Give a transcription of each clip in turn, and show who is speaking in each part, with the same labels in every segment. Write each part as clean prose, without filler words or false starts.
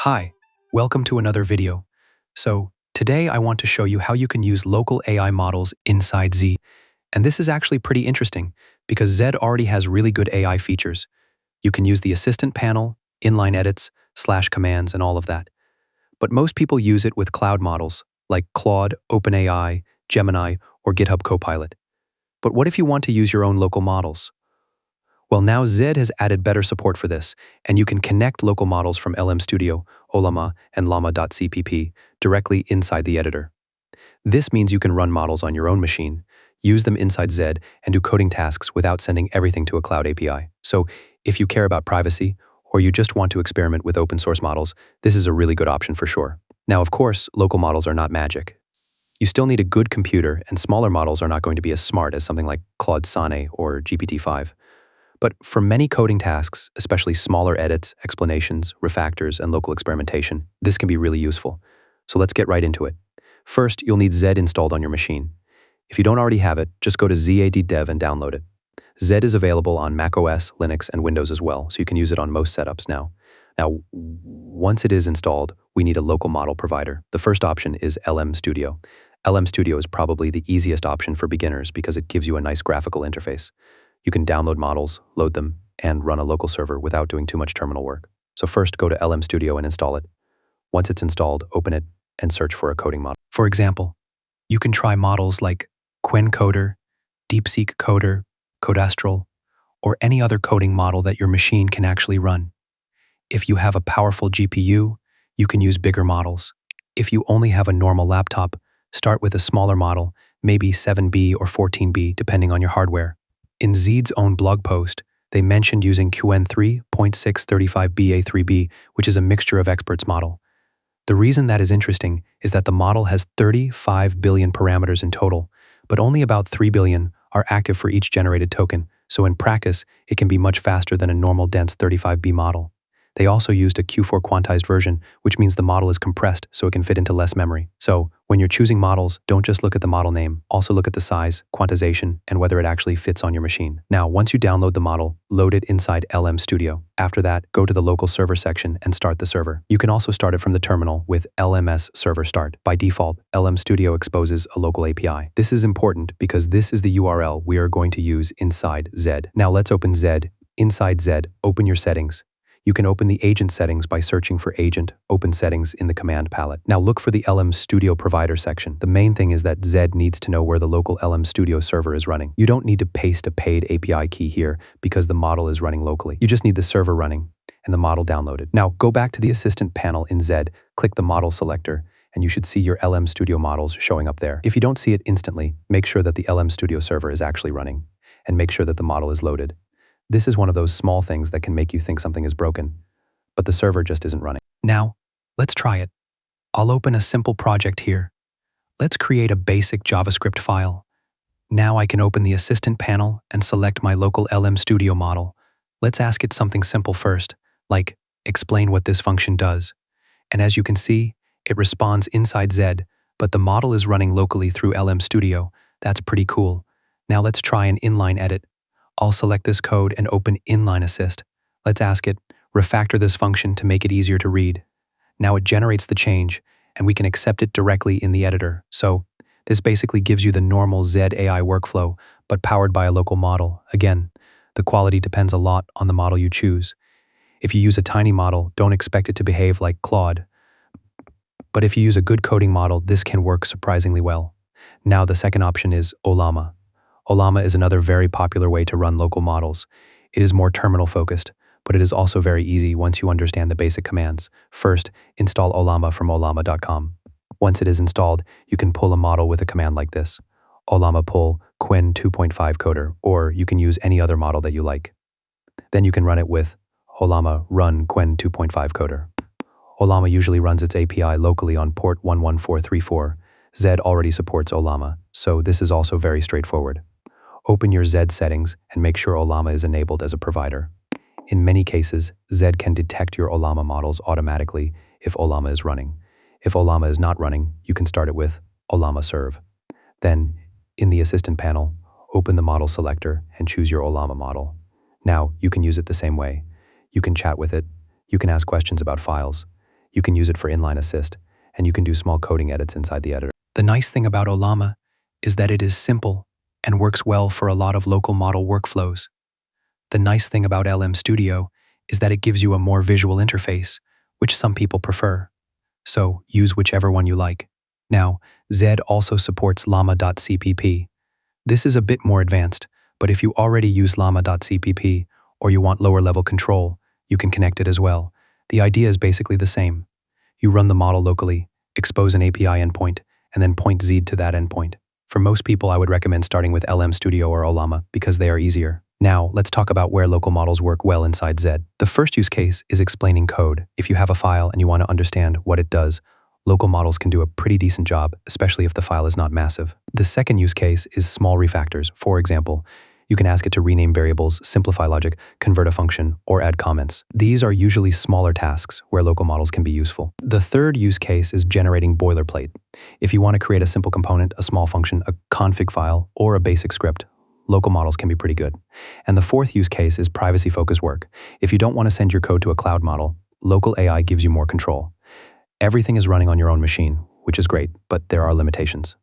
Speaker 1: Hi, welcome to another video. So today I want to show you how you can use local AI models inside Z. And this is actually pretty interesting because Z already has really good AI features. You can use the assistant panel, inline edits, slash commands, and all of that. But most people use it with cloud models like Claude, OpenAI, Gemini, or GitHub Copilot. But what if you want to use your own local models? Well, now Z has added better support for this, and you can connect local models from LM Studio, Ollama, and Llama.cpp directly inside the editor. This means you can run models on your own machine, use them inside Z, and do coding tasks without sending everything to a cloud API. So, if you care about privacy, or you just want to experiment with open source models, this is a really good option for sure. Now, of course, local models are not magic. You still need a good computer, and smaller models are not going to be as smart as something like Claude Sonnet or GPT-5. But for many coding tasks, especially smaller edits, explanations, refactors, and local experimentation, this can be really useful. So let's get right into it. First, you'll need Z installed on your machine. If you don't already have it, just go to ZAD-Dev and download it. Z is available on macOS, Linux, and Windows as well, so you can use it on most setups now. Now, once it is installed, we need a local model provider. The first option is LM Studio. LM Studio is probably the easiest option for beginners because it gives you a nice graphical interface. You can download models, load them, and run a local server without doing too much terminal work. So first, go to LM Studio and install it. Once it's installed, open it and search for a coding model. For example, you can try models like Qwen Coder, DeepSeek Coder, Codastral, or any other coding model that your machine can actually run. If you have a powerful GPU, you can use bigger models. If you only have a normal laptop, start with a smaller model, maybe 7B or 14B, depending on your hardware. In Z's own blog post, they mentioned using Qwen-3.6 35BA3B, which is a mixture of experts model. The reason that is interesting is that the model has 35 billion parameters in total, but only about 3 billion are active for each generated token, so in practice, it can be much faster than a normal dense 35B model. They also used a Q4 quantized version, which means the model is compressed so it can fit into less memory. So, when you're choosing models, don't just look at the model name, also look at the size, quantization, and whether it actually fits on your machine. Now, once you download the model, load it inside LM Studio. After that, go to the local server section and start the server. You can also start it from the terminal with LMS server start. By default, LM Studio exposes a local API. This is important because this is the URL we are going to use inside Z. Now let's open Z. Inside Z, open your settings. You can open the agent settings by searching for agent, open settings in the command palette. Now look for the LM Studio provider section. The main thing is that Z needs to know where the local LM Studio server is running. You don't need to paste a paid API key here because the model is running locally. You just need the server running and the model downloaded. Now go back to the assistant panel in Z, click the model selector, and you should see your LM Studio models showing up there. If you don't see it instantly, make sure that the LM Studio server is actually running and make sure that the model is loaded. This is one of those small things that can make you think something is broken, but the server just isn't running. Now, let's try it. I'll open a simple project here. Let's create a basic JavaScript file. Now I can open the assistant panel and select my local LM Studio model. Let's ask it something simple first, like explain what this function does. And as you can see, it responds inside Z, but the model is running locally through LM Studio. That's pretty cool. Now let's try an inline edit. I'll select this code and open Inline Assist. Let's ask it, refactor this function to make it easier to read. Now it generates the change, and we can accept it directly in the editor. So this basically gives you the normal Z AI workflow, but powered by a local model. Again, the quality depends a lot on the model you choose. If you use a tiny model, don't expect it to behave like Claude. But if you use a good coding model, this can work surprisingly well. Now the second option is Ollama. Ollama is another very popular way to run local models. It is more terminal-focused, but it is also very easy once you understand the basic commands. First, install Ollama from Ollama.com. Once it is installed, you can pull a model with a command like this. Ollama pull Qwen-2.5 coder, or you can use any other model that you like. Then you can run it with Ollama run Qwen-2.5 coder. Ollama usually runs its API locally on port 11434. Z already supports Ollama, so this is also very straightforward. Open your Z settings and make sure Ollama is enabled as a provider. In many cases, Z can detect your Ollama models automatically if Ollama is running. If Ollama is not running, you can start it with Ollama serve. Then, in the assistant panel, open the model selector and choose your Ollama model. Now, you can use it the same way. You can chat with it, you can ask questions about files, You can use it for inline assist, and you can do small coding edits inside the editor. The nice thing about Ollama is that it is simple and works well for a lot of local model workflows. The nice thing about LM Studio is that it gives you a more visual interface, which some people prefer. So use whichever one you like. Now, Zed also supports Llama.cpp. This is a bit more advanced, but if you already use Llama.cpp or you want lower level control, you can connect it as well. The idea is basically the same. You run the model locally, expose an API endpoint, and then point Z to that endpoint. For most people, I would recommend starting with LM Studio or Ollama because they are easier. Now, let's talk about where local models work well inside Zed. The first use case is explaining code. If you have a file and you want to understand what it does, local models can do a pretty decent job, especially if the file is not massive. The second use case is small refactors. For example, you can ask it to rename variables, simplify logic, convert a function, or add comments. These are usually smaller tasks where local models can be useful. The third use case is generating boilerplate. If you want to create a simple component, a small function, a config file, or a basic script, local models can be pretty good. And the fourth use case is privacy-focused work. If you don't want to send your code to a cloud model, local AI gives you more control. Everything is running on your own machine, which is great, but there are limitations.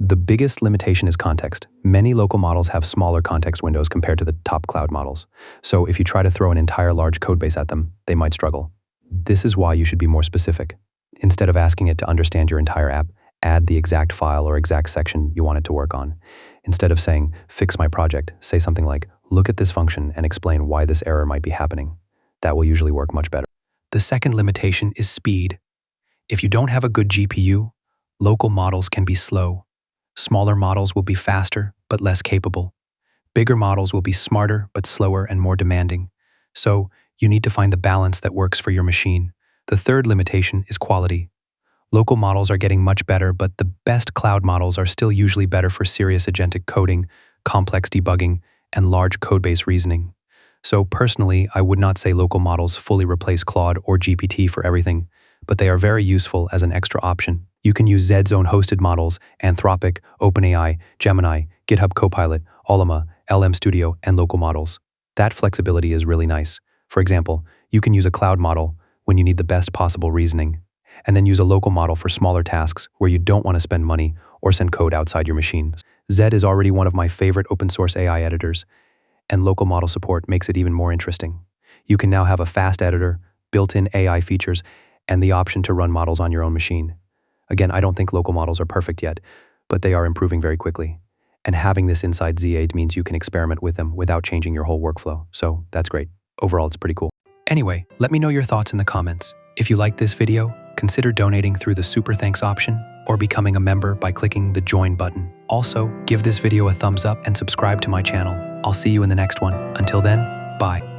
Speaker 1: The biggest limitation is context. Many local models have smaller context windows compared to the top cloud models. So if you try to throw an entire large codebase at them, they might struggle. This is why you should be more specific. Instead of asking it to understand your entire app, add the exact file or exact section you want it to work on. Instead of saying, fix my project, say something like, look at this function and explain why this error might be happening. That will usually work much better. The second limitation is speed. If you don't have a good GPU, local models can be slow. Smaller models will be faster, but less capable. Bigger models will be smarter, but slower and more demanding. So, you need to find the balance that works for your machine. The third limitation is quality. Local models are getting much better, but the best cloud models are still usually better for serious agentic coding, complex debugging, and large codebase reasoning. So personally, I would not say local models fully replace Claude or GPT for everything, but they are very useful as an extra option. You can use Zed's own hosted models, Anthropic, OpenAI, Gemini, GitHub Copilot, Ollama, LM Studio, and local models. That flexibility is really nice. For example, you can use a cloud model when you need the best possible reasoning, and then use a local model for smaller tasks where you don't want to spend money or send code outside your machine. Zed is already one of my favorite open source AI editors, and local model support makes it even more interesting. You can now have a fast editor, built-in AI features, and the option to run models on your own machine. Again, I don't think local models are perfect yet, but they are improving very quickly. And having this inside Z8 means you can experiment with them without changing your whole workflow. So that's great. Overall, it's pretty cool. Anyway, let me know your thoughts in the comments. If you liked this video, consider donating through the Super Thanks option or becoming a member by clicking the Join button. Also, give this video a thumbs up and subscribe to my channel. I'll see you in the next one. Until then, bye.